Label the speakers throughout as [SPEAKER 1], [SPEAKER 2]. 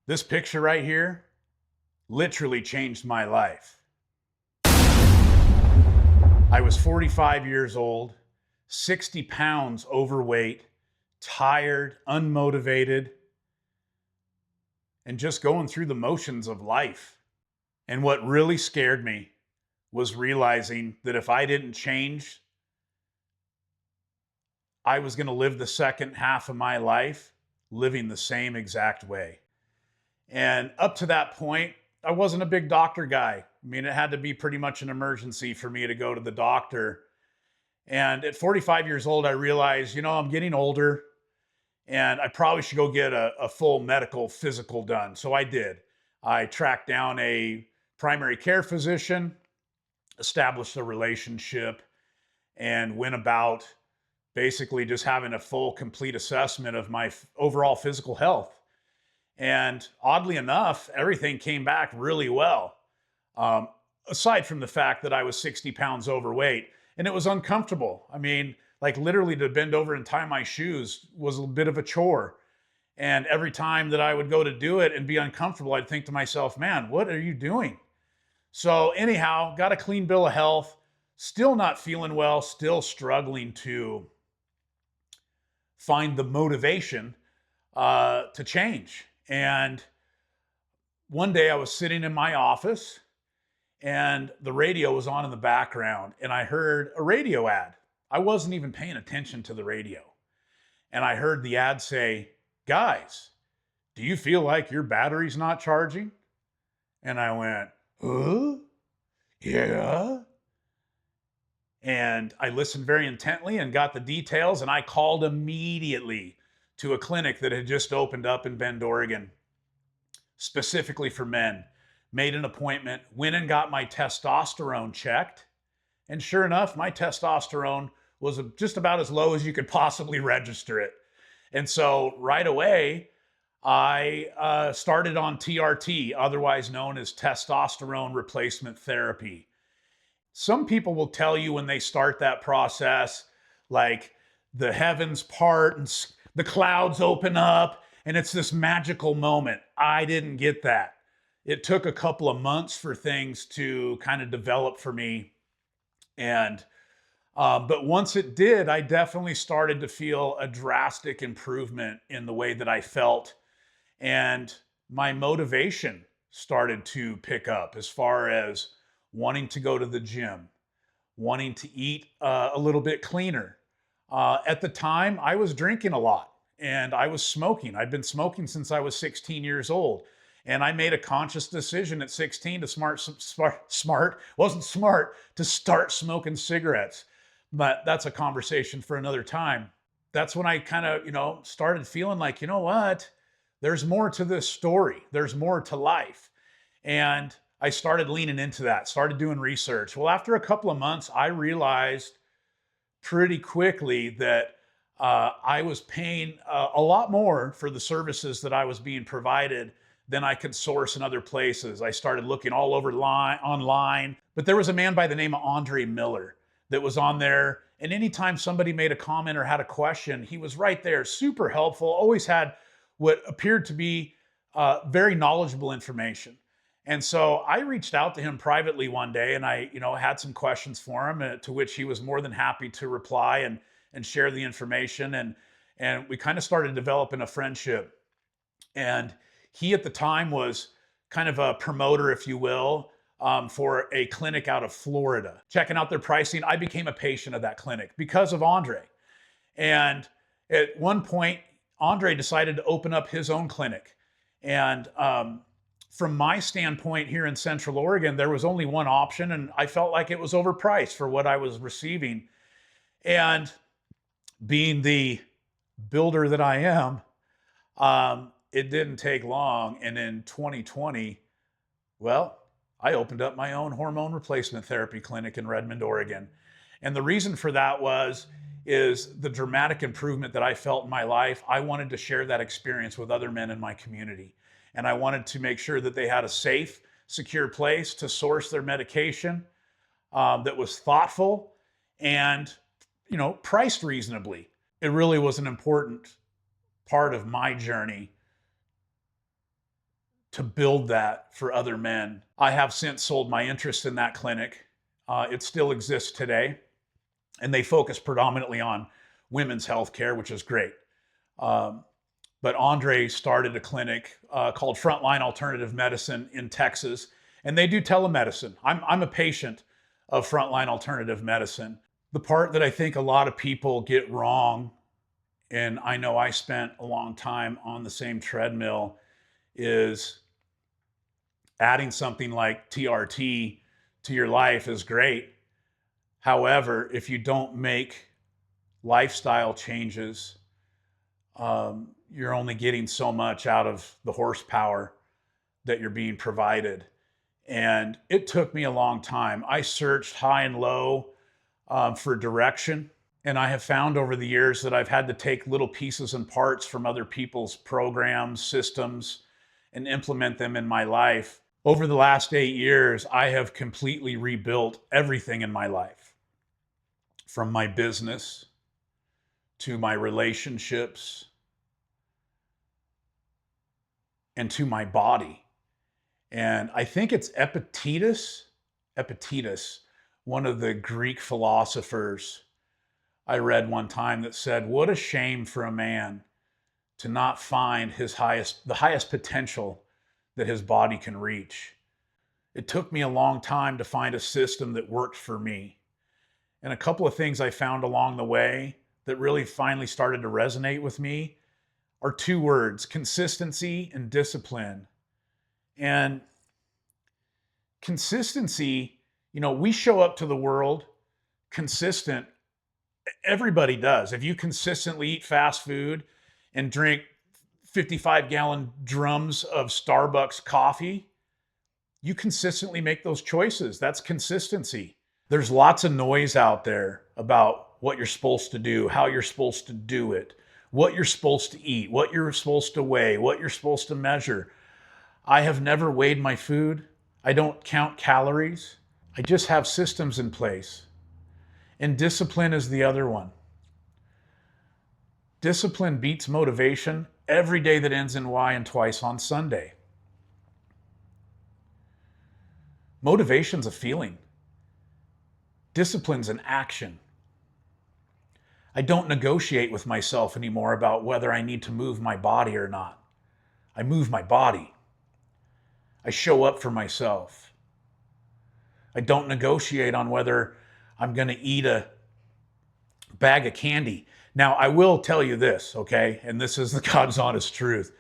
[SPEAKER 1] This picture right here literally changed my life. I was 45 years old, 60 pounds overweight, tired, unmotivated, and just going through the motions of life. And what really scared me was realizing that if I didn't change, I was going to live the second half of my life living the same exact way. And up to that point, I wasn't a big doctor guy. I mean, it had to be pretty much an emergency for me to go to the doctor. And at 45 years old, I realized, I'm getting older and I probably should go get a full medical physical done. So I did. I tracked down a primary care physician, established a relationship, and went about basically just having a full, complete assessment of my overall physical health. And oddly enough, everything came back really well. Um, Aside from the fact that I was 60 pounds overweight and it was uncomfortable. I mean, like literally to bend over and tie my shoes was a bit of a chore. And every time that I would go to do it and be uncomfortable, I'd think to myself, man, what are you doing? So, anyhow, got a clean bill of health, still not feeling well, still struggling to find the motivation to change. And one day I was sitting in my office and the radio was on in the background and I heard a radio ad. I wasn't even paying attention to the radio. And I heard the ad say, guys, do you feel like your battery's not charging? And I went, huh? Yeah. And I listened very intently and got the details. And I called immediately to a clinic that had just opened up in Bend, Oregon, specifically for men. Made an appointment, went and got my testosterone checked. And sure enough, my testosterone was just about as low as you could possibly register it. And so right away, I started on TRT, otherwise known as testosterone replacement therapy. Some people will tell you when they start that process, like the heavens part and the clouds open up, and it's this magical moment. I didn't get that. It took a couple of months for things to kind of develop for me. And but once it did, I definitely started to feel a drastic improvement in the way that I felt. And my motivation started to pick up as far as wanting to go to the gym, wanting to eat a little bit cleaner. At the time, I was drinking a lot and I was smoking. I'd been smoking since I was 16 years old. And I made a conscious decision at 16 to wasn't smart to start smoking cigarettes. But that's a conversation for another time. That's when I kind of, started feeling like, you know what? There's more to this story. There's more to life. And I started leaning into that, started doing research. Well, after a couple of months, I realized pretty quickly that I was paying a lot more for the services that I was being provided than I could source in other places. I started looking all over online, but there was a man by the name of Andre Miller that was on there. And anytime somebody made a comment or had a question, he was right there, super helpful, always had what appeared to be very knowledgeable information. And so I reached out to him privately one day and I, had some questions for him to which he was more than happy to reply and share the information. And we kind of started developing a friendship. And he at the time was kind of a promoter, if you will, for a clinic out of Florida. Checking out their pricing, I became a patient of that clinic because of Andre. And at one point, Andre decided to open up his own clinic. And from my standpoint here in Central Oregon, there was only one option, and I felt like it was overpriced for what I was receiving. And being the builder that I am, it didn't take long. And in 2020, well, I opened up my own hormone replacement therapy clinic in Redmond, Oregon. And the reason for that is the dramatic improvement that I felt in my life. I wanted to share that experience with other men in my community. And I wanted to make sure that they had a safe, secure place to source their medication that was thoughtful and, priced reasonably. It really was an important part of my journey to build that for other men. I have since sold my interest in that clinic. It still exists today, and they focus predominantly on women's health care, which is great. But Andre started a clinic called Frontline Alternative Medicine in Texas, and they do telemedicine. I'm a patient of Frontline Alternative Medicine. The part that I think a lot of people get wrong, and I know I spent a long time on the same treadmill, is adding something like TRT to your life is great. However, if you don't make lifestyle changes, you're only getting so much out of the horsepower that you're being provided. And it took me a long time. I searched high and low for direction. And I have found over the years that I've had to take little pieces and parts from other people's programs, systems, and implement them in my life. Over the last 8 years, I have completely rebuilt everything in my life, from my business to my relationships and to my body. And I think it's Epictetus, one of the Greek philosophers I read one time, that said, "What a shame for a man to not find the highest potential that his body can reach." It took me a long time to find a system that worked for me. And a couple of things I found along the way that really finally started to resonate with me are 2 words: consistency and discipline. And consistency, we show up to the world consistent. Everybody does. If you consistently eat fast food and drink 55-gallon drums of Starbucks coffee, you consistently make those choices. That's consistency. There's lots of noise out there about what you're supposed to do, how you're supposed to do it, what you're supposed to eat, what you're supposed to weigh, what you're supposed to measure. I have never weighed my food. I don't count calories. I just have systems in place. And discipline is the other one. Discipline beats motivation every day that ends in Y and twice on Sunday. Motivation's a feeling. Discipline's an action. I don't negotiate with myself anymore about whether I need to move my body or not. I move my body. I show up for myself. I don't negotiate on whether I'm going to eat a bag of candy. Now, I will tell you this, okay? And this is the God's honest truth.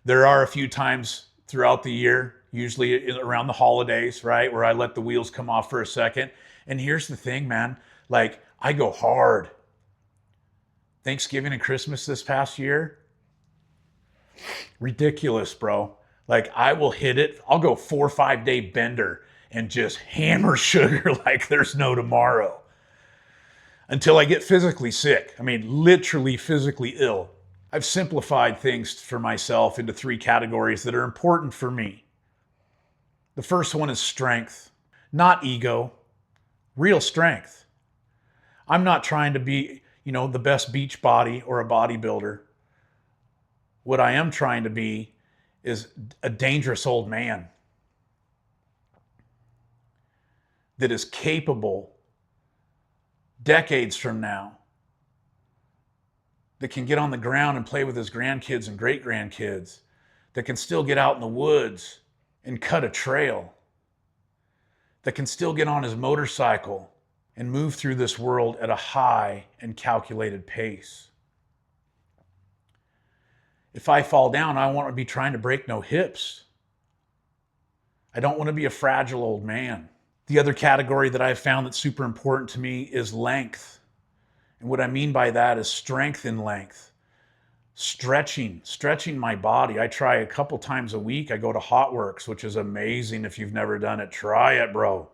[SPEAKER 1] There are a few times throughout the year, usually around the holidays, right, where I let the wheels come off for a second. And here's the thing, man. Like, I go hard. Thanksgiving and Christmas this past year, ridiculous, bro. Like, I will hit it. I'll go 4 or 5 day bender and just hammer sugar like there's no tomorrow until I get physically sick. I mean, literally physically ill. I've simplified things for myself into 3 categories that are important for me. The first one is strength, not ego, real strength. I'm not trying to be, the best beach body or a bodybuilder. What I am trying to be is a dangerous old man that is capable decades from now, that can get on the ground and play with his grandkids and great-grandkids, that can still get out in the woods and cut a trail, that can still get on his motorcycle and move through this world at a high and calculated pace. If I fall down, I want to be trying to break no hips. I don't want to be a fragile old man. The other category that I've found that's super important to me is length. And what I mean by that is strength in length. Stretching my body. I try a couple times a week. I go to HotWorks, which is amazing. If you've never done it, try it, bro.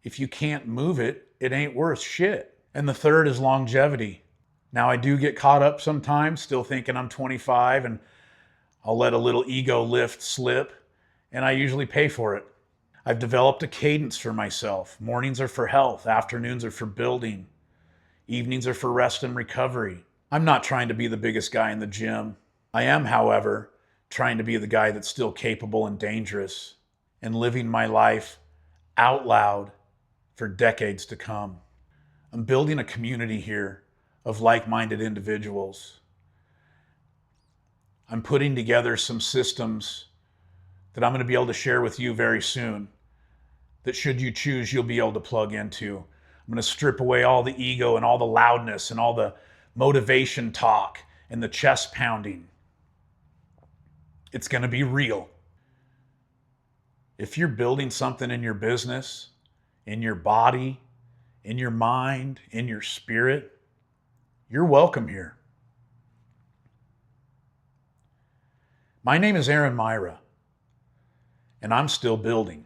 [SPEAKER 1] If you can't move it, it ain't worth shit. And the third is longevity. Now, I do get caught up sometimes, still thinking I'm 25, and I'll let a little ego lift slip, and I usually pay for it. I've developed a cadence for myself. Mornings are for health, afternoons are for building, evenings are for rest and recovery. I'm not trying to be the biggest guy in the gym. I am, however, trying to be the guy that's still capable and dangerous and living my life out loud for decades to come. I'm building a community here of like-minded individuals. I'm putting together some systems that I'm going to be able to share with you very soon that, should you choose, you'll be able to plug into. I'm going to strip away all the ego and all the loudness and all the motivation talk and the chest pounding. It's going to be real. If you're building something in your business, in your body, in your mind, in your spirit, you're welcome here. My name is Aaron Myra, and I'm still building.